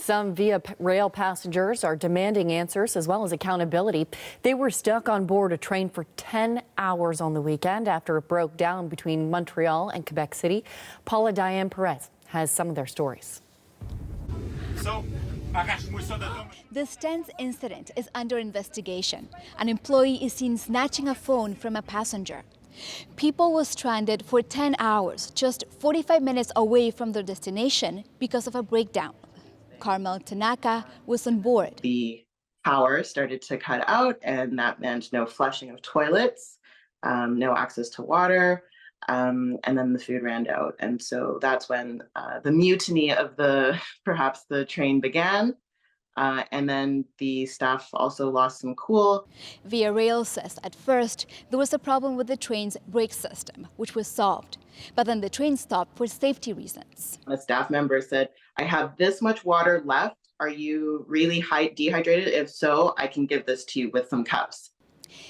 Some Via Rail passengers are demanding answers as well as accountability. They were stuck on board a train for 10 hours on the weekend after it broke down between Montreal and Quebec City. Paula Diane Perez has some of their stories. This tense incident is under investigation. An employee is seen snatching a phone from a passenger. People were stranded for 10 hours, just 45 minutes away from their destination because of a breakdown. Carmel Tanaka was on board. The power started to cut out, and that meant no flushing of toilets, no access to water, and then the food ran out. And so that's when the mutiny of perhaps the train began. And then the staff also lost some cool. Via Rail says at first there was a problem with the train's brake system, which was solved. But then the train stopped for safety reasons. A staff member said, "I have this much water left. Are you really dehydrated? If so, I can give this to you with some cups."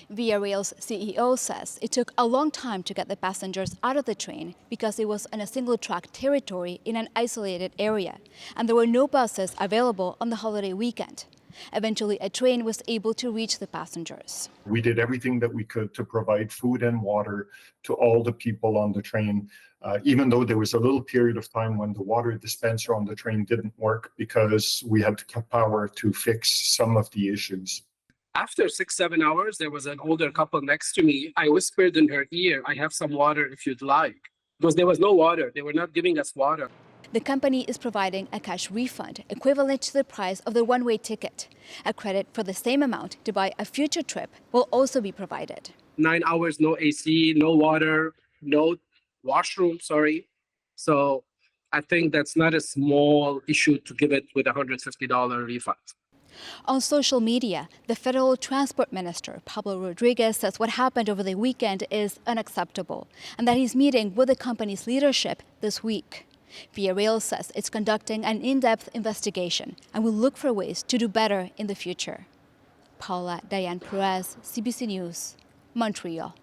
Via Rail's CEO says it took a long time to get the passengers out of the train because it was on a single-track territory in an isolated area, and there were no buses available on the holiday weekend. Eventually, a train was able to reach the passengers. We did everything that we could to provide food and water to all the people on the train, even though there was a little period of time when the water dispenser on the train didn't work because we had to cut power to fix some of the issues. After 6-7 hours, there was an older couple next to me. I whispered in her ear, "I have some water if you'd like." Because there was no water. They were not giving us water. The company is providing a cash refund equivalent to the price of the one-way ticket. A credit for the same amount to buy a future trip will also be provided. 9 hours, no AC, no water, no washroom, So I think that's not a small issue to give it with a $150 refund. On social media, the federal transport minister, Pablo Rodriguez, says what happened over the weekend is unacceptable and that he's meeting with the company's leadership this week. Via Rail says it's conducting an in-depth investigation and will look for ways to do better in the future. Paula Diane Perez, CBC News, Montreal.